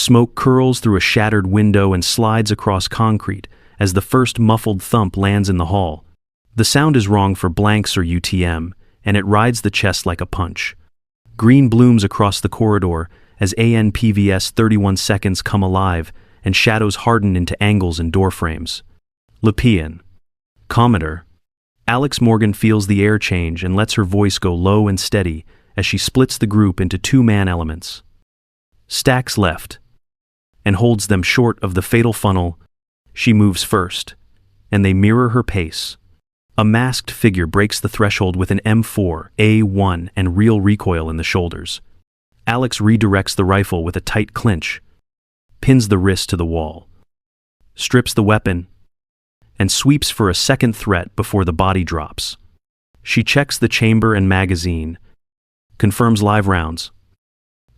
Smoke curls through a shattered window and slides across concrete as the first muffled thump lands in the hall. The sound is wrong for blanks or UTM, and it rides the chest like a punch. Green blooms across the corridor as ANPVS 31 seconds come alive and shadows harden into angles and door frames. Lepian. Commodore. Alex Morgan feels the air change and lets her voice go low and steady as she splits the group into two-man elements. Stacks left, and holds them short of the fatal funnel. She moves first, and they mirror her pace. A masked figure breaks the threshold with an M4A1 and real recoil in the shoulders. Alex redirects the rifle with a tight clinch, pins the wrist to the wall, strips the weapon, and sweeps for a second threat before the body drops. She checks the chamber and magazine, confirms live rounds,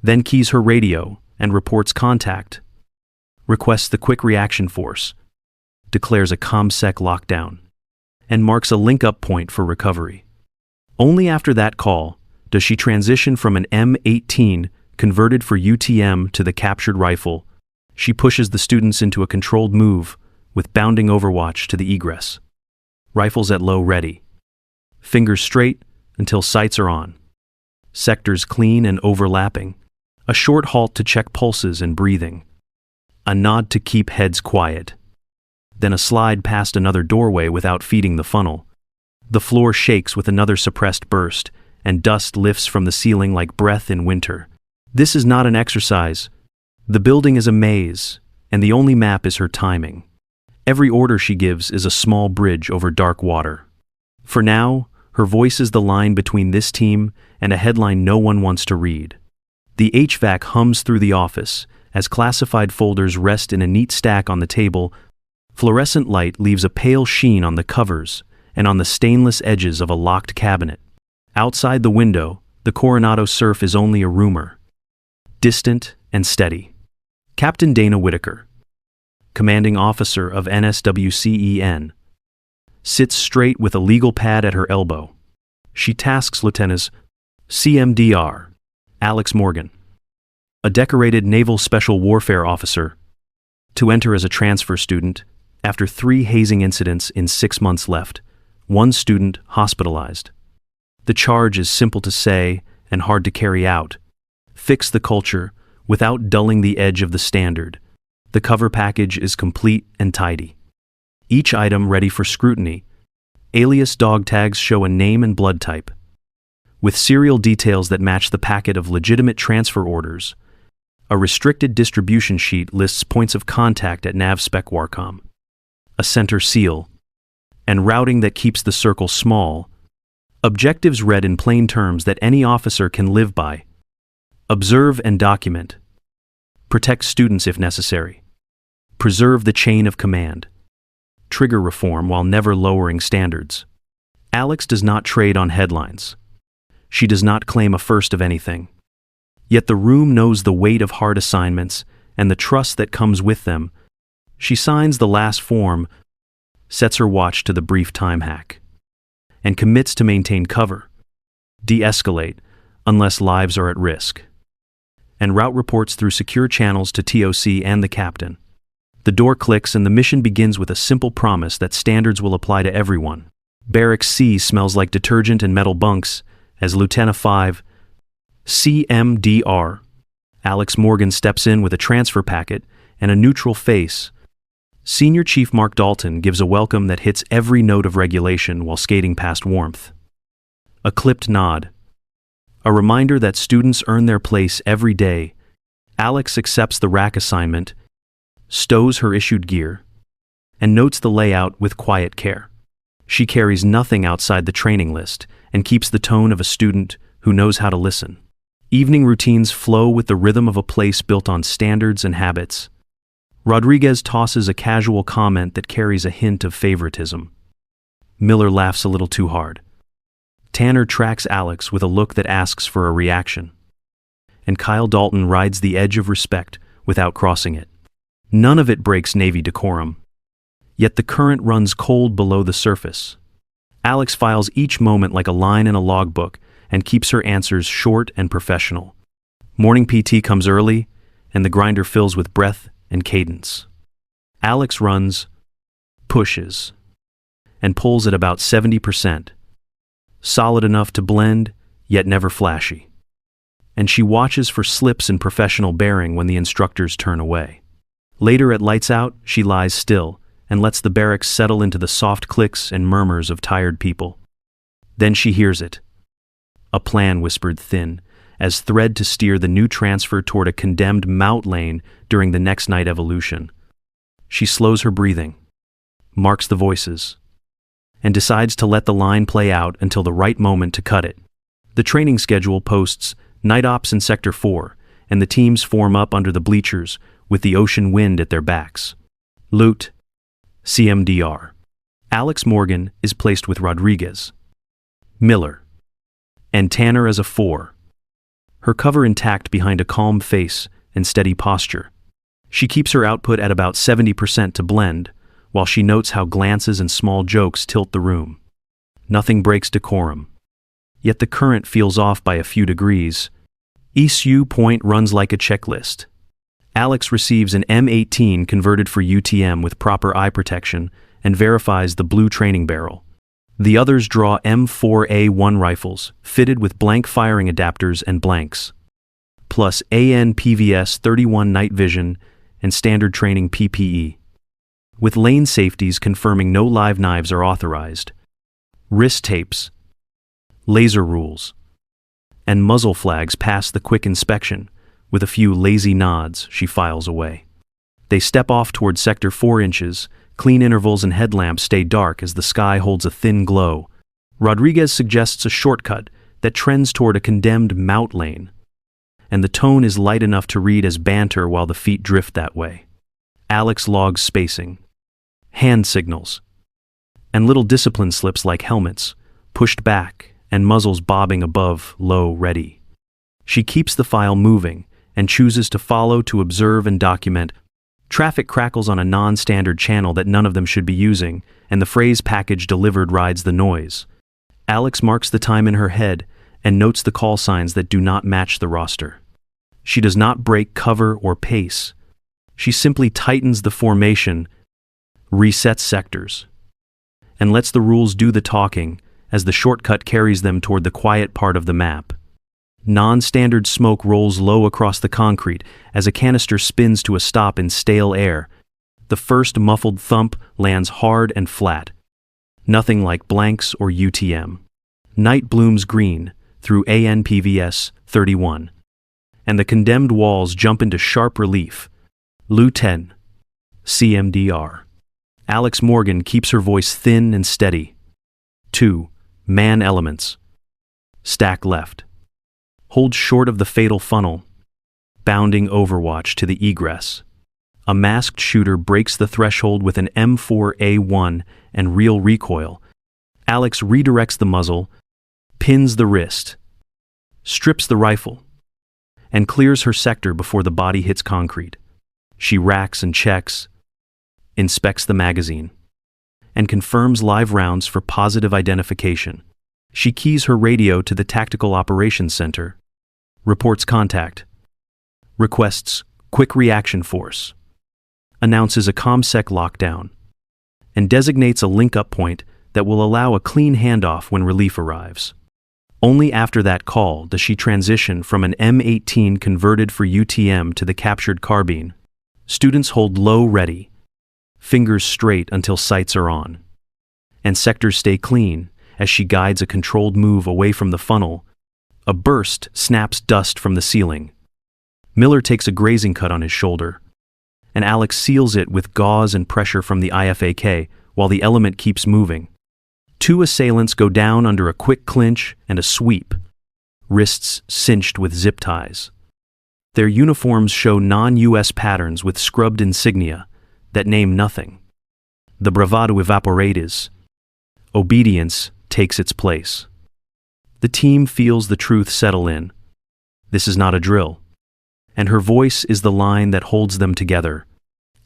then keys her radio and reports contact, requests the quick reaction force, declares a ComSec lockdown, and marks a link-up point for recovery. Only after that call does she transition from an M18 converted for UTM to the captured rifle. She pushes the students into a controlled move with bounding overwatch to the egress. Rifles at low ready. Fingers straight until sights are on. Sectors clean and overlapping. A short halt to check pulses and breathing. A nod to keep heads quiet. Then a slide past another doorway without feeding the funnel. The floor shakes with another suppressed burst, and dust lifts from the ceiling like breath in winter. This is not an exercise. The building is a maze, and the only map is her timing. Every order she gives is a small bridge over dark water. For now, her voice is the line between this team and a headline no one wants to read. The HVAC hums through the office as classified folders rest in a neat stack on the table. Fluorescent light leaves a pale sheen on the covers and on the stainless edges of a locked cabinet. Outside the window, the Coronado surf is only a rumor. Distant and steady. Captain Dana Whitaker, commanding officer of NSWCEN, sits straight with a legal pad at her elbow. She tasks Lieutenant CMDR, Alex Morgan, a decorated Naval Special Warfare officer, to enter as a transfer student after 3 hazing incidents in 6 months left, 1 student hospitalized. The charge is simple to say and hard to carry out. Fix the culture without dulling the edge of the standard. The cover package is complete and tidy. Each item ready for scrutiny. Alias dog tags show a name and blood type, with serial details that match the packet of legitimate transfer orders. A restricted distribution sheet lists points of contact at Nav Spec Warcom, a center seal, and routing that keeps the circle small. Objectives read in plain terms that any officer can live by. Observe and document. Protect students if necessary. Preserve the chain of command. Trigger reform while never lowering standards. Alex does not trade on headlines. She does not claim a first of anything. Yet the room knows the weight of hard assignments and the trust that comes with them. She signs the last form, sets her watch to the brief time hack, and commits to maintain cover, de-escalate unless lives are at risk, and route reports through secure channels to TOC and the captain. The door clicks and the mission begins with a simple promise that standards will apply to everyone. Barracks C smells like detergent and metal bunks as Lieutenant 5, CMDR, Alex Morgan steps in with a transfer packet and a neutral face. Senior Chief Mark Dalton gives a welcome that hits every note of regulation while skating past warmth. A clipped nod. A reminder that students earn their place every day. Alex accepts the rack assignment, stows her issued gear, and notes the layout with quiet care. She carries nothing outside the training list and keeps the tone of a student who knows how to listen. Evening routines flow with the rhythm of a place built on standards and habits. Rodriguez tosses a casual comment that carries a hint of favoritism. Miller laughs a little too hard. Tanner tracks Alex with a look that asks for a reaction. And Kyle Dalton rides the edge of respect without crossing it. None of it breaks Navy decorum. Yet the current runs cold below the surface. Alex files each moment like a line in a logbook and keeps her answers short and professional. Morning PT comes early, and the grinder fills with breath and cadence. Alex runs, pushes, and pulls at about 70%. Solid enough to blend, yet never flashy. And she watches for slips in professional bearing when the instructors turn away. Later at lights out, she lies still and lets the barracks settle into the soft clicks and murmurs of tired people. Then she hears it. A plan whispered thin, as thread to steer the new transfer toward a condemned MOUT lane during the next night evolution. She slows her breathing, marks the voices, and decides to let the line play out until the right moment to cut it. The training schedule posts night ops in Sector 4, and the teams form up under the bleachers with the ocean wind at their backs. Loot, CMDR. Alex Morgan is placed with Rodriguez, Miller, and Tanner as a 4. Her cover intact behind a calm face and steady posture. She keeps her output at about 70% to blend, while she notes how glances and small jokes tilt the room. Nothing breaks decorum. Yet the current feels off by a few degrees. ECU point runs like a checklist. Alex receives an M18 converted for UTM with proper eye protection and verifies the blue training barrel. The others draw M4A1 rifles, fitted with blank firing adapters and blanks, plus AN/PVS 31 night vision and standard training PPE, with lane safeties confirming no live knives are authorized, wrist tapes, laser rules, and muzzle flags pass the quick inspection. With a few lazy nods, she files away. They step off toward Sector 4 inches. Clean intervals and headlamps stay dark as the sky holds a thin glow. Rodriguez suggests a shortcut that trends toward a condemned MOUT lane, and the tone is light enough to read as banter while the feet drift that way. Alex logs spacing, hand signals, and little discipline slips like helmets, pushed back and muzzles bobbing above, low, ready. She keeps the file moving and chooses to follow to observe and document. Traffic crackles on a non-standard channel that none of them should be using, and the phrase package delivered rides the noise. Alex marks the time in her head and notes the call signs that do not match the roster. She does not break cover or pace. She simply tightens the formation, resets sectors, and lets the rules do the talking as the shortcut carries them toward the quiet part of the map. Non-standard smoke rolls low across the concrete as a canister spins to a stop in stale air. The first muffled thump lands hard and flat. Nothing like blanks or UTM. Night blooms green through AN/PVS 31. And the condemned walls jump into sharp relief. Lu 10. CMDR. Alex Morgan keeps her voice thin and steady. 2. Man elements. Stack left. Hold short of the fatal funnel, bounding overwatch to the egress. A masked shooter breaks the threshold with an M4A1 and real recoil. Alex redirects the muzzle, pins the wrist, strips the rifle, and clears her sector before the body hits concrete. She racks and checks, inspects the magazine, and confirms live rounds for positive identification. She keys her radio to the Tactical Operations Center, reports contact, requests quick reaction force, announces a ComSec lockdown, and designates a link-up point that will allow a clean handoff when relief arrives. Only after that call does she transition from an M18 converted for UTM to the captured carbine. Students hold low ready, fingers straight until sights are on, and sectors stay clean as she guides a controlled move away from the funnel. A burst snaps dust from the ceiling. Miller takes a grazing cut on his shoulder, and Alex seals it with gauze and pressure from the IFAK while the element keeps moving. 2 assailants go down under a quick clinch and a sweep, wrists cinched with zip ties. Their uniforms show non-US patterns with scrubbed insignia that name nothing. The bravado evaporates. Obedience takes its place. The team feels the truth settle in. This is not a drill. And her voice is the line that holds them together.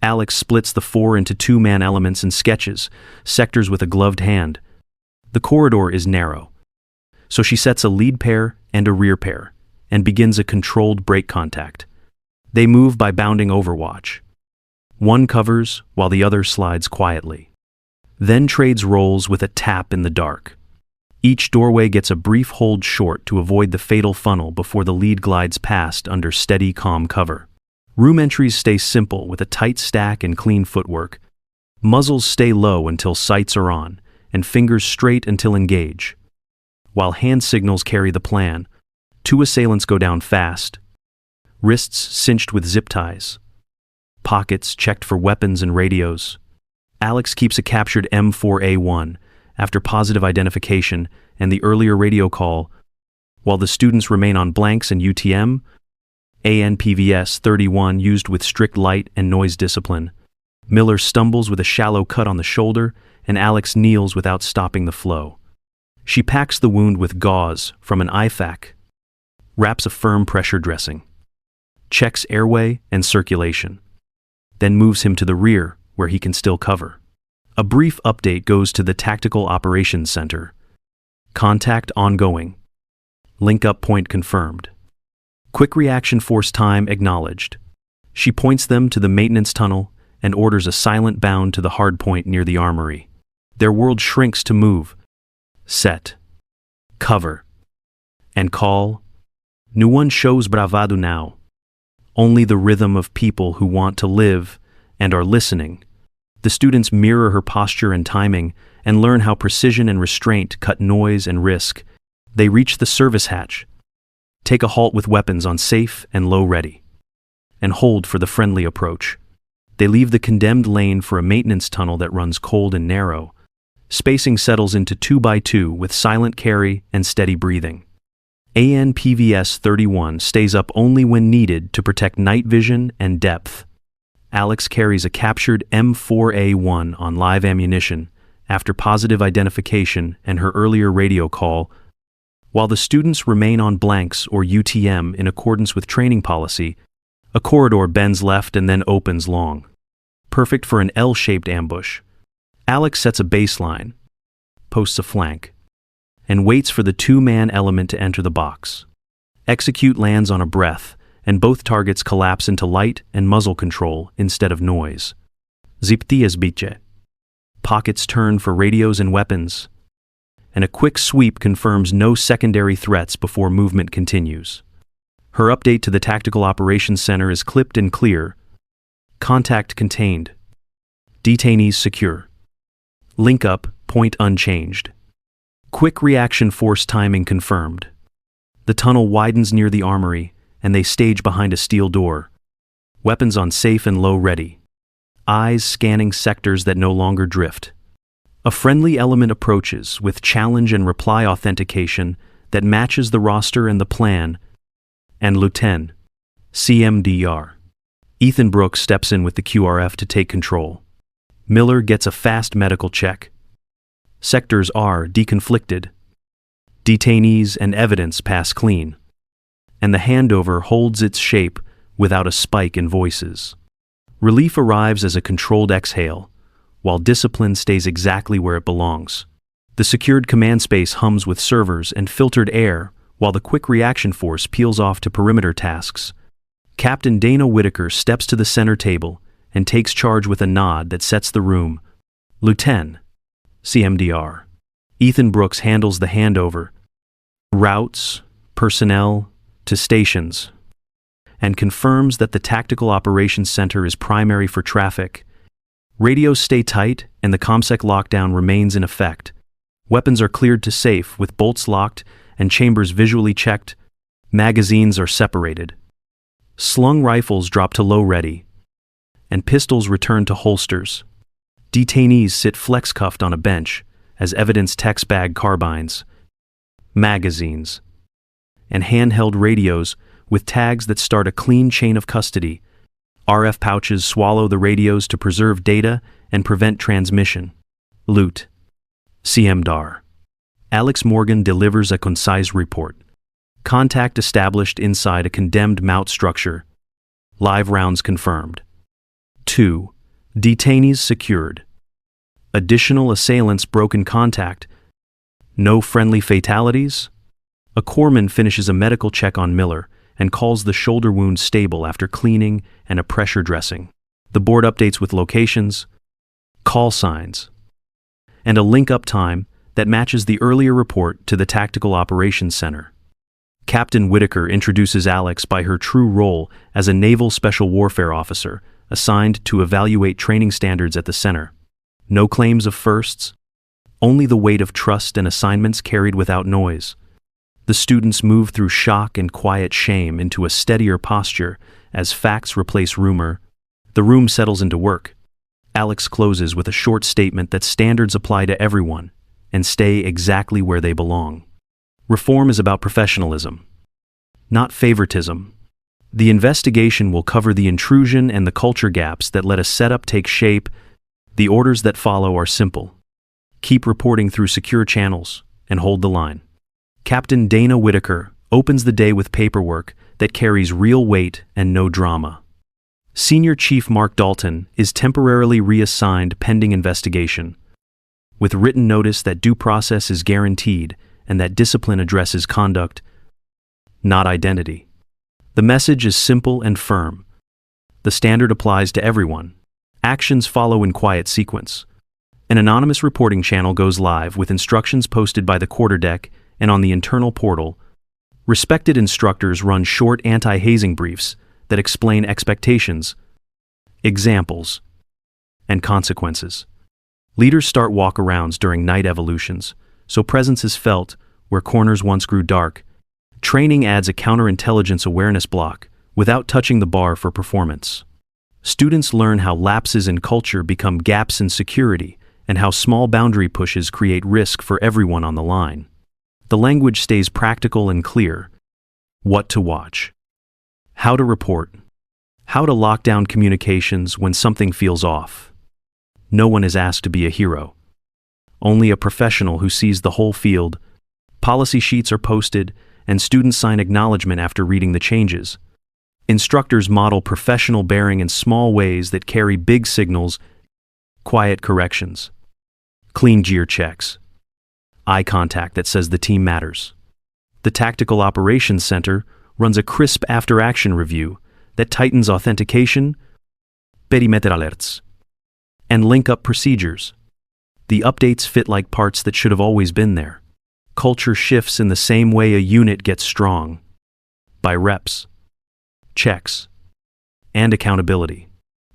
Alex splits the 4 into 2-man elements and sketches, sectors with a gloved hand. The corridor is narrow, so she sets a lead pair and a rear pair, and begins a controlled break contact. They move by bounding overwatch. One covers while the other slides quietly. Then trades roles with a tap in the dark. Each doorway gets a brief hold short to avoid the fatal funnel before the lead glides past under steady, calm cover. Room entries stay simple with a tight stack and clean footwork. Muzzles stay low until sights are on, and fingers straight until engage. While hand signals carry the plan, 2 assailants go down fast, wrists cinched with zip ties, pockets checked for weapons and radios. Alex keeps a captured M4A1 after positive identification and the earlier radio call, while the students remain on blanks and UTM, ANPVS-31 used with strict light and noise discipline. Miller stumbles with a shallow cut on the shoulder, and Alex kneels without stopping the flow. She packs the wound with gauze from an IFAC, wraps a firm pressure dressing, checks airway and circulation, then moves him to the rear where he can still cover. A brief update goes to the Tactical Operations Center. Contact ongoing. Link-up point confirmed. Quick reaction force time acknowledged. She points them to the maintenance tunnel and orders a silent bound to the hard point near the armory. Their world shrinks to move, set, cover, and call. No one shows bravado now. Only the rhythm of people who want to live and are listening. The students mirror her posture and timing and learn how precision and restraint cut noise and risk. They reach the service hatch, take a halt with weapons on safe and low ready, and hold for the friendly approach. They leave the condemned lane for a maintenance tunnel that runs cold and narrow. Spacing settles into 2 by 2 with silent carry and steady breathing. ANPVS-31 stays up only when needed to protect night vision and depth. Alex carries a captured M4A1 on live ammunition after positive identification and her earlier radio call, while the students remain on blanks or UTM in accordance with training policy. A corridor bends left and then opens long, perfect for an L-shaped ambush. Alex sets a baseline, posts a flank, and waits for the 2-man element to enter the box. Execute lands on a breath, and both targets collapse into light and muzzle control instead of noise. Ziptias biche. Pockets turn for radios and weapons, and a quick sweep confirms no secondary threats before movement continues. Her update to the Tactical Operations Center is clipped and clear. Contact contained. Detainees secure. Link up, point unchanged. Quick reaction force timing confirmed. The tunnel widens near the armory, and they stage behind a steel door. Weapons on safe and low ready. Eyes scanning sectors that no longer drift. A friendly element approaches with challenge and reply authentication that matches the roster and the plan. And Lieutenant CMDR. Ethan Brooks steps in with the QRF to take control. Miller gets a fast medical check. Sectors are deconflicted. Detainees and evidence pass clean. And the handover holds its shape without a spike in voices. Relief arrives as a controlled exhale, while discipline stays exactly where it belongs. The secured command space hums with servers and filtered air, while the quick reaction force peels off to perimeter tasks. Captain Dana Whitaker steps to the center table and takes charge with a nod that sets the room. Lieutenant CMDR. Ethan Brooks handles the handover, routes personnel to stations, and confirms that the Tactical Operations Center is primary for traffic. Radios stay tight and the ComSec lockdown remains in effect. Weapons are cleared to safe with bolts locked and chambers visually checked. Magazines are separated. Slung rifles drop to low ready, and pistols return to holsters. Detainees sit flex-cuffed on a bench as evidence text bag carbines, magazines, and handheld radios with tags that start a clean chain of custody. RF pouches swallow the radios to preserve data and prevent transmission. Loot. CMDAR. Alex Morgan delivers a concise report. Contact established inside a condemned MOUT structure. Live rounds confirmed. 2. Detainees secured. Additional assailants broken contact. No friendly fatalities? A corpsman finishes a medical check on Miller and calls the shoulder wound stable after cleaning and a pressure dressing. The board updates with locations, call signs, and a link-up time that matches the earlier report to the Tactical Operations Center. Captain Whitaker introduces Alex by her true role as a Naval Special Warfare Officer assigned to evaluate training standards at the center. No claims of firsts, only the weight of trust and assignments carried without noise. The students move through shock and quiet shame into a steadier posture as facts replace rumor. The room settles into work. Alex closes with a short statement that standards apply to everyone and stay exactly where they belong. Reform is about professionalism, not favoritism. The investigation will cover the intrusion and the culture gaps that let a setup take shape. The orders that follow are simple. Keep reporting through secure channels and hold the line. Captain Dana Whitaker opens the day with paperwork that carries real weight and no drama. Senior Chief Mark Dalton is temporarily reassigned pending investigation, with written notice that due process is guaranteed and that discipline addresses conduct, not identity. The message is simple and firm. The standard applies to everyone. Actions follow in quiet sequence. An anonymous reporting channel goes live with instructions posted by the quarterdeck and on the internal portal. Respected instructors run short anti-hazing briefs that explain expectations, examples, and consequences. Leaders start walk-arounds during night evolutions, so presence is felt where corners once grew dark. Training adds a counterintelligence awareness block without touching the bar for performance. Students learn how lapses in culture become gaps in security and how small boundary pushes create risk for everyone on the line. The language stays practical and clear. What to watch, how to report, how to lock down communications when something feels off. No one is asked to be a hero, only a professional who sees the whole field. Policy sheets are posted, and students sign acknowledgement after reading the changes. Instructors model professional bearing in small ways that carry big signals, quiet corrections, clean gear checks, eye contact that says the team matters. The Tactical Operations Center runs a crisp after-action review that tightens authentication, perimeter alerts, and link-up procedures. The updates fit like parts that should have always been there. Culture shifts in the same way a unit gets strong, by reps, checks, and accountability.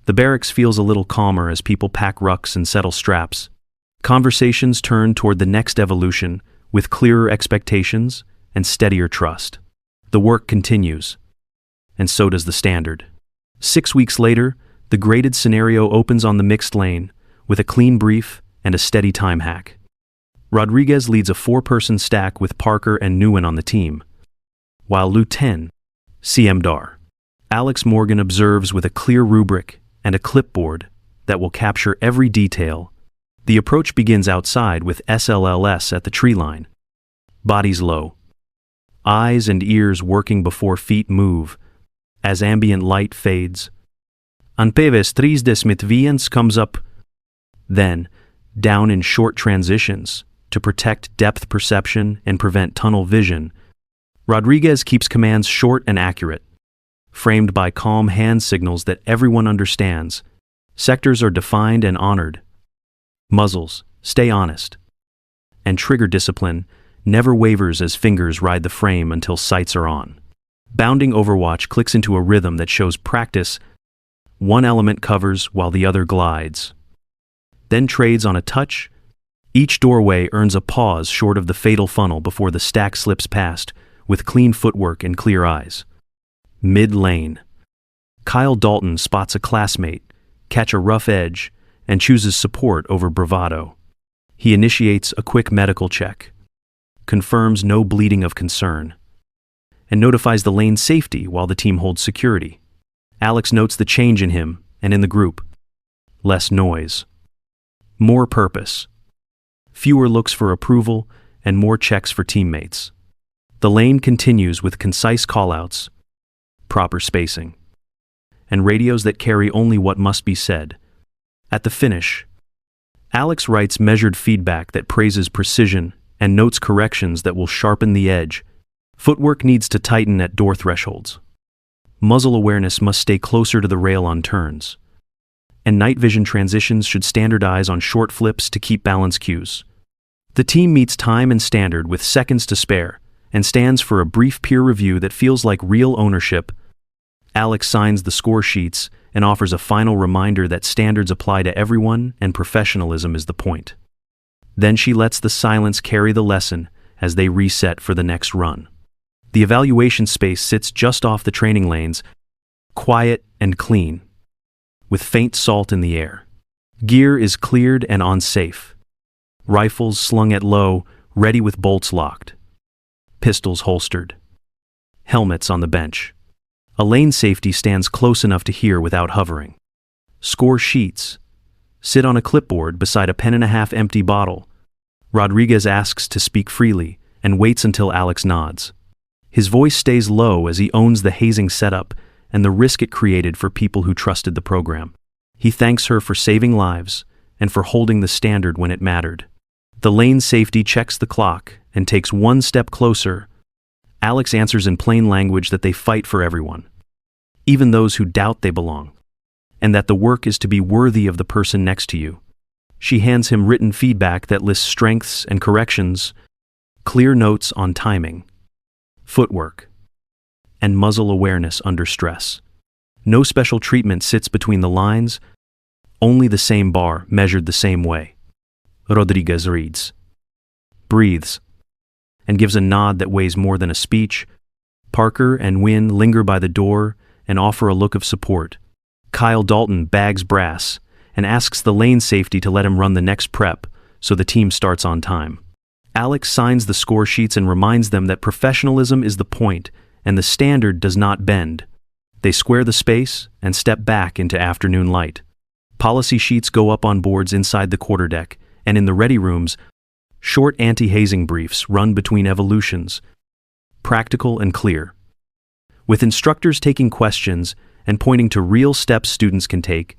The barracks feels a little calmer as people pack rucks and settle straps. Conversations turn toward the next evolution with clearer expectations and steadier trust. The work continues, and so does the standard. 6 weeks later, the graded scenario opens on the mixed lane with a clean brief and a steady time hack. Rodriguez leads a 4-person stack with Parker and Nguyen on the team, while Lieutenant CM Dar. Alex Morgan observes with a clear rubric and a clipboard that will capture every detail. The approach begins outside with SLLS at the tree line. Bodies low. Eyes and ears working before feet move. As ambient light fades. Anpeves 3 comes up. Then, down in short transitions to protect depth perception and prevent tunnel vision. Rodriguez keeps commands short and accurate, framed by calm hand signals that everyone understands. Sectors are defined and honored. Muzzles, stay honest. And trigger discipline never wavers as fingers ride the frame until sights are on. Bounding Overwatch clicks into a rhythm that shows practice. One element covers while the other glides. Then trades on a touch. Each doorway earns a pause short of the fatal funnel before the stack slips past, with clean footwork and clear eyes. Mid-lane. Kyle Dalton spots a classmate, catch a rough edge, and chooses support over bravado. He initiates a quick medical check, confirms no bleeding of concern, and notifies the lane's safety while the team holds security. Alex notes the change in him and in the group. Less noise. More purpose. Fewer looks for approval and more checks for teammates. The lane continues with concise callouts, proper spacing, and radios that carry only what must be said. At the finish, Alex writes measured feedback that praises precision and notes corrections that will sharpen the edge. Footwork needs to tighten at door thresholds. Muzzle awareness must stay closer to the rail on turns. And night vision transitions should standardize on short flips to keep balance cues. The team meets time and standard with seconds to spare, and stands for a brief peer review that feels like real ownership. Alex signs the score sheets and offers a final reminder that standards apply to everyone and professionalism is the point. Then she lets the silence carry the lesson as they reset for the next run. The evaluation space sits just off the training lanes, quiet and clean, with faint salt in the air. Gear is cleared and on safe. Rifles slung at low, ready with bolts locked. Pistols holstered. Helmets on the bench. A lane safety stands close enough to hear without hovering. Score sheets sit on a clipboard beside a pen-and-a-half empty bottle. Rodriguez asks to speak freely and waits until Alex nods. His voice stays low as he owns the hazing setup and the risk it created for people who trusted the program. He thanks her for saving lives and for holding the standard when it mattered. The lane safety checks the clock and takes one step closer. Alex answers in plain language that they fight for everyone, even those who doubt they belong, and that the work is to be worthy of the person next to you. She hands him written feedback that lists strengths and corrections, clear notes on timing, footwork, and muzzle awareness under stress. No special treatment sits between the lines, only the same bar measured the same way. Rodriguez reads, breathes, and gives a nod that weighs more than a speech. Parker and Wynn linger by the door and offer a look of support. Kyle Dalton bags brass and asks the lane safety to let him run the next prep so the team starts on time. Alex signs the score sheets and reminds them that professionalism is the point and the standard does not bend. They square the space and step back into afternoon light. Policy sheets go up on boards inside the quarterdeck, and in the ready rooms, short anti-hazing briefs run between evolutions, practical and clear, with instructors taking questions and pointing to real steps students can take.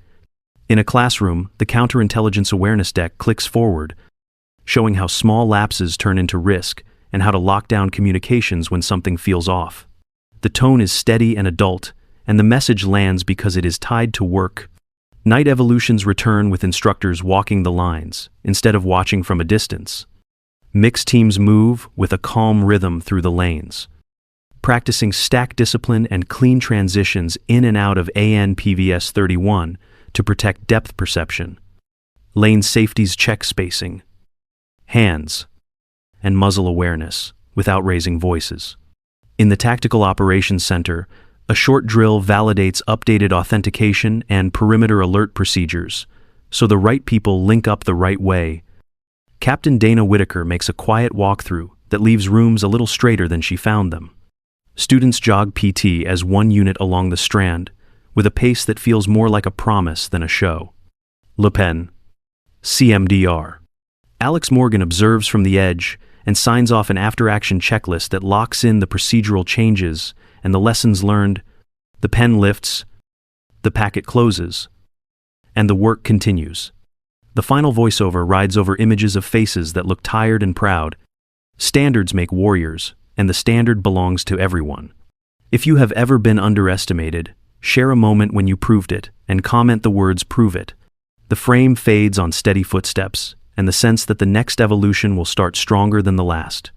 In a classroom, the counterintelligence awareness deck clicks forward, showing how small lapses turn into risk and how to lock down communications when something feels off. The tone is steady and adult, and the message lands because it is tied to work. Night evolutions return with instructors walking the lines, instead of watching from a distance. Mixed teams move with a calm rhythm through the lanes, practicing stack discipline and clean transitions in and out of AN/PVS 31 to protect depth perception. Lane safeties check spacing, hands, and muzzle awareness without raising voices. In the Tactical Operations Center, a short drill validates updated authentication and perimeter alert procedures, so the right people link up the right way. Captain Dana Whitaker makes a quiet walkthrough that leaves rooms a little straighter than she found them. Students jog PT as one unit along the strand, with a pace that feels more like a promise than a show. Le Pen, CMDR. Alex Morgan observes from the edge and signs off an after-action checklist that locks in the procedural changes and the lessons learned. The pen lifts, the packet closes, and the work continues. The final voiceover rides over images of faces that look tired and proud. Standards make warriors, and the standard belongs to everyone. If you have ever been underestimated, share a moment when you proved it, and comment the words "prove it." The frame fades on steady footsteps, and the sense that the next evolution will start stronger than the last.